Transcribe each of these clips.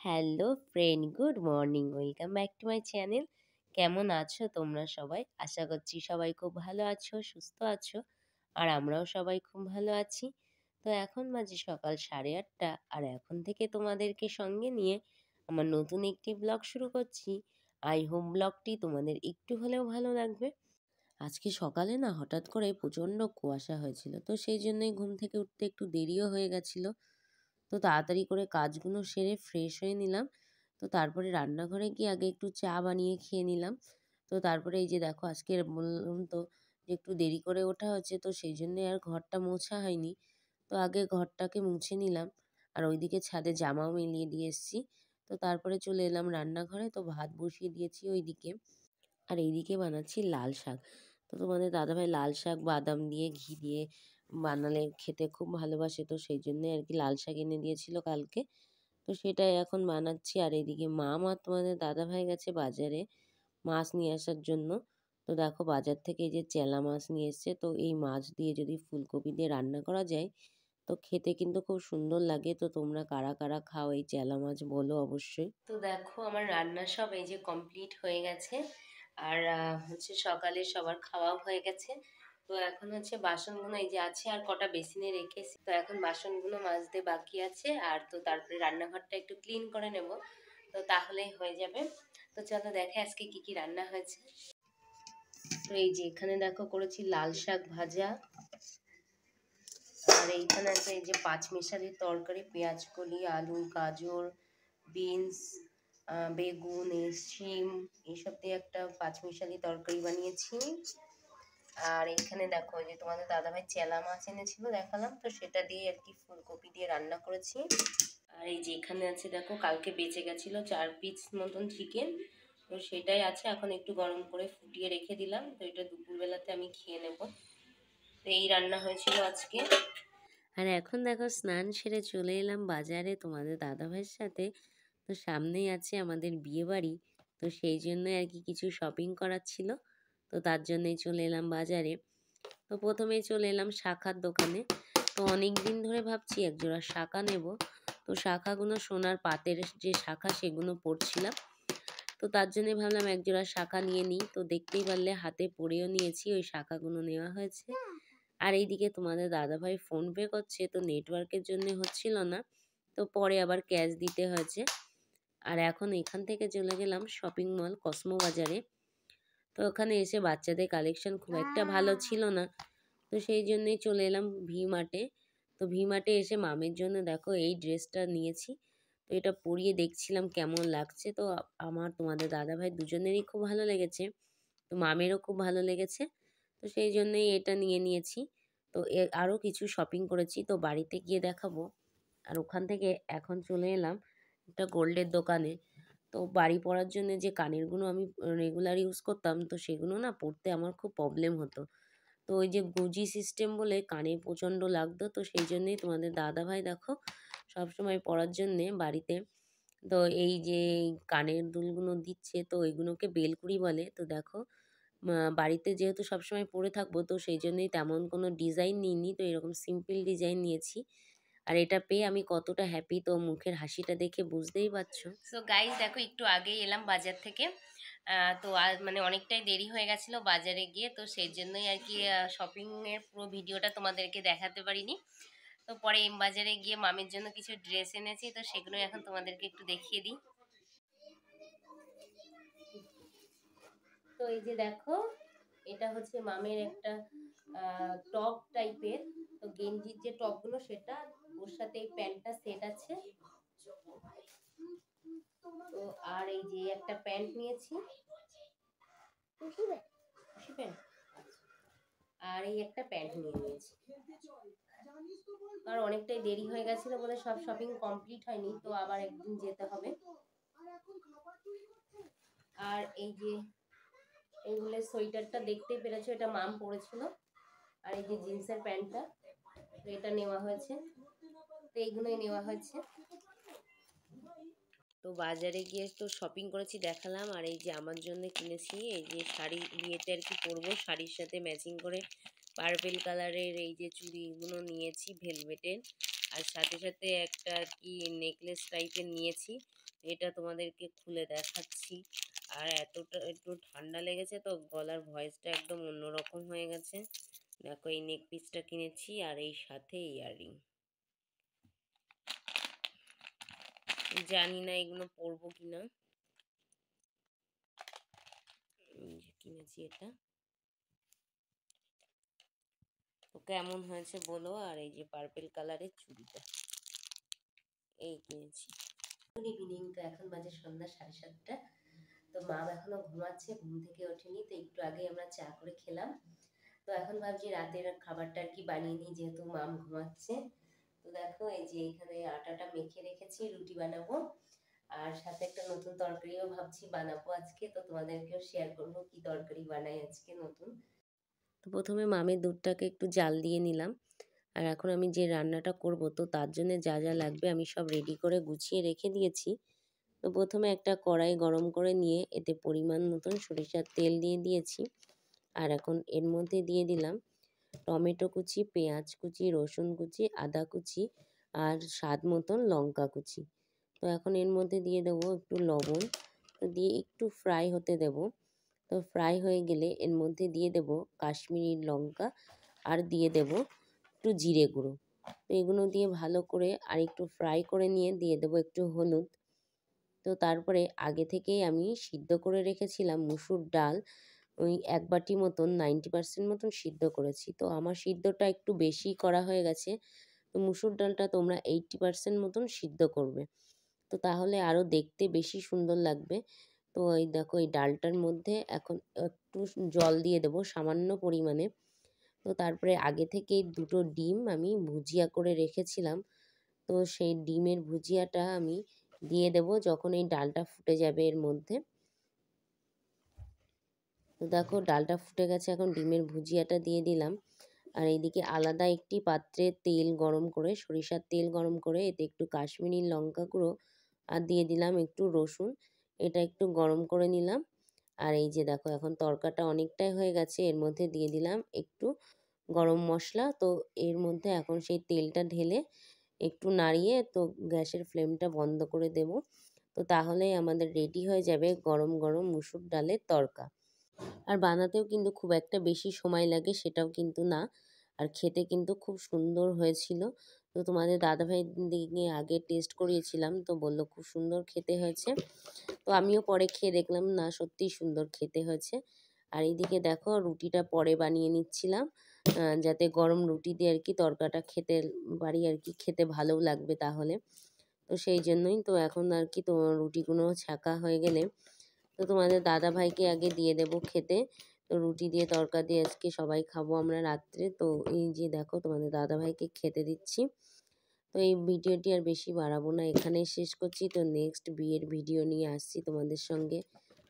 Hello friend, good morning. Welcome back to my channel. কেমন আছো তোমরা সবাই? আশা করছি সবাই খুব ভালো আছো, সুস্থ আছো। আর আমরাও সবাই খুব ভালো আছি। তো এখন বাজে সকাল 8:30, আর এখন থেকে তোমাদেরকে সঙ্গে নিয়ে আমার নতুন একটি ব্লগ শুরু করছি। আই হোপ ব্লগটি তোমাদের একটু হলেও ভালো লাগবে। আজকে সকালে না হঠাৎ করে প্রচণ্ড কুয়াশা হয়েছিল, তো সেই জন্যই ঘুম থেকে উঠতে একটু দেরিও হয়ে গেছিলো। তো তাড়াতাড়ি করে কাজগুলো সেরে ফ্রেশ হয়ে নিলাম। তো তারপরে রান্নাঘরে গিয়ে আগে একটু চা বানিয়ে খেয়ে নিলাম। তো তারপরে এই যে দেখো, আজকে বললাম তো যে একটু দেরি করে ওঠা হচ্ছে, তো সেই জন্যে আর ঘরটা মোছা হয়নি। তো আগে ঘরটাকে মুছে নিলাম, আর ওইদিকে ছাদে জামাও মেলিয়ে দিয়ে এসেছি। তো তারপরে চলে এলাম রান্নাঘরে, তো ভাত বসিয়ে দিয়েছি ওইদিকে। আর এইদিকে বানাচ্ছি লাল শাক। তো তোমাদের দাদাভাই লাল শাক বাদাম দিয়ে ঘি দিয়ে বানালে খেতে খুব ভালোবাসে, তো সেই জন্যই আর কি লাল শাক এনে দিয়েছিল কালকে। তো সেটাই এখন বানাচ্ছি। আর এইদিকে মা তোমাদের দাদাভাই গেছে বাজারে মাছ নিয়ে আসার জন্য। তো দেখো, বাজার থেকে এই যে চেলা মাছ নিয়ে এসছে, তো এই মাছ দিয়ে যদি ফুলকপি দিয়ে রান্না করা যায় তো খেতে কিন্তু খুব সুন্দর লাগে। তো তোমরা কারা কারা খাও এই চেলা মাছ বলো অবশ্যই। তো দেখো, আমার রান্না সব এই যে কমপ্লিট হয়ে গেছে। আর হচ্ছে সকালে সবার খাওয়াও হয়ে গেছে। তো এখন হচ্ছে বাসনগুলো এই যে আছে, আর কটা বেসিনে রেখেছি। তো এখন বাসনগুলো মাজতে বাকি আছে, আর তো তারপরে রান্নাঘরটা একটু ক্লিন করে নেব, তো তাহলেই হয়ে যাবে। তো চলো দেখে আজকে কি কি রান্না হয়েছে। তো এই যে এখানে দেখো করেছি লাল শাক ভাজা, আর এইখানে আছে এই যে পাঁচমিশালি তরকারি, পেঁয়াজ কলি, আলু, গাজর, বিনস, বেগুন, শিম, এইসব দিয়ে একটা পাঁচমিশালি তরকারি বানিয়েছি। আর এখানে দেখো, যে তোমাদের দাদাভাই চেলা মাছ এনেছিল দেখালাম, তো সেটা দিয়ে আর কি ফুলকপি দিয়ে রান্না করেছি। আর এই যে এখানে আছে দেখো, কালকে বেঁচে গেছিলো 4 পিস মতন চিকেন, তো সেটাই আছে, এখন একটু গরম করে ফুটিয়ে রেখে দিলাম। তো এটা দুপুরবেলাতে আমি খেয়ে নেব। তো এই রান্না হয়েছিল আজকে। আর এখন দেখো, স্নান সেরে চলে এলাম বাজারে তোমাদের দাদাভাইয়ের সাথে। তো সামনেই আছে আমাদের বিয়ে বাড়ি, তো সেই জন্যই আর কি কিছু শপিং করার ছিল। তো তার জন্যই চলে এলাম বাজারে। তো প্রথমেই চলে এলাম শাখার দোকানে। তো অনেক দিন ধরে ভাবছি একজোড়া শাখা নেব। তো শাখাগুলো সোনার পাতের যে শাখা সেগুলো পরছিলাম, তো তার জন্যে ভাবলাম একজোড়া শাখা নিয়ে নিই। তো দেখতেই পারলে হাতে পরেও নিয়েছি, ওই শাখাগুলো নেওয়া হয়েছে। আর এইদিকে তোমাদের দাদাভাই ফোন পে করছে, তো নেটওয়ার্কের জন্য হচ্ছিল না, তো পরে আবার ক্যাশ দিতে হয়েছে। আর এখন এখান থেকে চলে গেলাম শপিং মল কসমো বাজারে। তো ওখানে এসে বাচ্চাদের কালেকশন খুব একটা ভালো ছিল না, তো সেই জন্যই চলে এলাম ভি মার্টে। তো ভি মার্টে এসে মামের জন্য দেখো এই ড্রেসটা নিয়েছি। তো এটা পরিয়ে দেখছিলাম কেমন লাগছে। তো আমার তোমাদের দাদাভাই দুজনেরই খুব ভালো লেগেছে, তো মামেরও খুব ভালো লেগেছে, তো সেই জন্যই এটা নিয়ে নিয়েছি। তো আরও কিছু শপিং করেছি, তো বাড়িতে গিয়ে দেখাবো। আর ওখান থেকে এখন চলে এলাম একটা গোল্ডের দোকানে। তো বাড়ি পরার জন্য যে কানেরগুলো আমি রেগুলার ইউজ করতাম, তো সেগুলো না পরতে আমার খুব প্রবলেম হতো। তো ওই যে গুজি সিস্টেম বলে কানে প্রচণ্ড লাগতো, তো সেই জন্যই তোমাদের দাদাভাই দেখো সবসময় পরার জন্যে বাড়িতে তো এই যে কানের দুলগুলো দিচ্ছে, তো ওইগুলোকে বেলকুড়ি বলে। তো দেখো, বাড়িতে যেহেতু সবসময় পরে থাকবো, তো সেই জন্যই তেমন কোনো ডিজাইন নিইনি, তো এরকম সিম্পল ডিজাইন নিয়েছি। আর এটা পেয়ে আমি কতটা হ্যাপি, তো মুখের হাসিটা দেখে বুঝতেই পারছো। সো গাইজ দেখো, একটু আগেই এলাম বাজার থেকে। তো মানে অনেকটাই দেরি হয়ে গেছিলো বাজারে গিয়ে, তো সেই জন্যই আর কি শপিংয়ের পুরো ভিডিওটা তোমাদেরকে দেখাতে পারিনি। তো পরে এম বাজারে গিয়ে মামির জন্য কিছু ড্রেস এনেছি, তো সেগুলো এখন তোমাদেরকে একটু দেখিয়ে দিই। তো এই যে দেখো, এটা হচ্ছে মামের একটা টপ টাইপের, তো গেঞ্জির যে টপগুলো সেটা, ওর সাথে এই প্যান্টটা সেট আছে। তো আর এই যে একটা প্যান্ট নিয়েছি, প্যান্ট, আর এই একটা প্যান্ট নিয়ে নিয়েছি। আর অনেকটাই দেরি হয়ে গেছিল বলে সব শপিং কমপ্লিট হয়নি, তো আবার একদিন যেতে হবে। আর এই যে এইগুলো সোয়েটারটা দেখতেই পেরেছো, এটা মাম পরেছিল। আর এই যে জিন্সের প্যান্টটা, তো এটা নেওয়া হয়েছে। তো এইগুলোই নেওয়া হয়েছে। তো বাজারে গিয়ে তো শপিং করেছি দেখালাম। আর এই যে আমার জন্য কিনেছি এই যে শাড়ি, বিয়েতে আর কি পরবো, শাড়ির সাথে ম্যাচিং করে পার্পেল কালারের এই যে চুড়িগুলো নিয়েছি ভেলভেটের। আর সাথে সাথে একটা আর কি নেকলেস টাইপের নিয়েছি। এটা তোমাদেরকে খুলে দেখাচ্ছি। আর এতটা একটু ঠান্ডা লেগেছে তো গলার ভয়েসটা একদম অন্যরকম হয়ে গেছে। দেখো এই নেক পিসটা কিনেছি আর এই সাথে ইয়াররিং। জানি না এগুলো পরবো কিনা। কিনেছি এটা, তো কেমন হয়েছে বলো। আর এই যে পার্পেল কালারের চুড়িটা এই কিনেছি। গুড ইভিনিং, তো এখন বাজে সন্ধ্যা 7:30। তো মা এখনো ঘুমাচ্ছে, ঘুম থেকে ওঠেনি, তো একটু আগে আমরা চা করে খেলাম। তো এখন ভাবছি রাতের খাবারটা আর কি বানিয়ে নিই, যেহেতু মাম ঘুমাচ্ছে। তো দেখো এই যে এখানে আটাটা মেখে রেখেছি, রুটি বানাবো। আর সাথে একটা নতুন তরকারিও ভাবছি বানাবো আজকে, তো তোমাদেরকেও শেয়ার করবো কি তরকারি বানাই আজকে নতুন। তো প্রথমে মামের দুধটাকে একটু জাল দিয়ে নিলাম। আর এখন আমি যে রান্নাটা করব, তো তার জন্য যা যা লাগবে আমি সব রেডি করে গুছিয়ে রেখে দিয়েছি। তো প্রথমে একটা কড়াই গরম করে নিয়ে এতে পরিমাণ মতন সরিষার তেল দিয়ে দিয়েছি। আর এখন এর মধ্যে দিয়ে দিলাম টমেটো কুচি, পেঁয়াজ কুচি, রসুন কুচি, আদা কুচি আর স্বাদ মতন লঙ্কা কুচি। তো এখন এর মধ্যে দিয়ে দেবো একটু লবণ, তো দিয়ে একটু ফ্রাই হতে দেব। তো ফ্রাই হয়ে গেলে এর মধ্যে দিয়ে দেব কাশ্মীরি লঙ্কা আর দিয়ে দেব একটু জিরে গুঁড়ো। তো এগুলো দিয়ে ভালো করে আর একটু ফ্রাই করে নিয়ে দিয়ে দেবো একটু হলুদ। তো তারপরে আগে থেকেই আমি সিদ্ধ করে রেখেছিলাম মুসুর ডাল, ওই 1 বাটি মতন 90% মতন সিদ্ধ করেছি। তো আমার সিদ্ধটা একটু বেশি করা হয়ে গেছে। তো মুসুর ডালটা তোমরা 80% মতন সিদ্ধ করবে, তো তাহলে আরও দেখতে বেশি সুন্দর লাগবে। তো এই দেখো এই ডালটার মধ্যে এখন একটু জল দিয়ে দেবো সামান্য পরিমাণে। তো তারপরে আগে থেকেই 2টো ডিম আমি ভুজিয়া করে রেখেছিলাম, তো সেই ডিমের ভুজিয়াটা আমি দিয়ে দেব যখন এই ডালটা ফুটে যাবে এর মধ্যে। তো দেখো ডালটা ফুটে গেছে, এখন ডিমের ভুজিয়াটা দিয়ে দিলাম। আর এইদিকে আলাদা একটি পাত্রে তেল গরম করে, সরিষার তেল গরম করে এতে একটু কাশ্মীরি লঙ্কা গুঁড়ো আর দিয়ে দিলাম একটু রসুন, এটা একটু গরম করে নিলাম। আর এই যে দেখো এখন তরকাটা অনেকটাই হয়ে গেছে, এর মধ্যে দিয়ে দিলাম একটু গরম মশলা। তো এর মধ্যে এখন সেই তেলটা ঢেলে একটু নাড়িয়ে তো গ্যাসের ফ্লেমটা বন্ধ করে দেব। তো তাহলেই আমাদের রেডি হয়ে যাবে গরম গরম মুসুর ডালের তরকা। আর বানাতেও কিন্তু খুব একটা বেশি সময় লাগে সেটাও কিন্তু না, আর খেতে কিন্তু খুব সুন্দর হয়েছিল। তো তোমাদের দাদাভাই দিকে আগে টেস্ট করিয়েছিলাম, তো বললো খুব সুন্দর খেতে হয়েছে। তো আমিও পরে খেয়ে দেখলাম না সত্যিই সুন্দর খেতে হয়েছে। আর এইদিকে দেখো রুটিটা পরে বানিয়ে নিচ্ছিলাম, যাতে গরম রুটি দিয়ে আর কি তরকাটা খেতে পারি আর কি, খেতে ভালোও লাগবে তাহলে। তো সেই জন্যই তো এখন আর কি তো রুটিগুলো ছাঁকা হয়ে গেলে তো তোমাদের দাদাভাইকে আগে দিয়ে দেব খেতে। তো রুটি দিয়ে তরকা দিয়ে আজকে সবাই খাবো আমরা রাত্রে। তো এই যে দেখো তোমাদের দাদাভাইকে খেতে দিচ্ছি। তো এই ভিডিওটি আর বেশি বাড়াবো না, এখানেই শেষ করছি। তো নেক্সট বিয়ের ভিডিও নিয়ে আসছি তোমাদের সঙ্গে,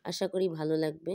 আশা করি ভালো লাগবে।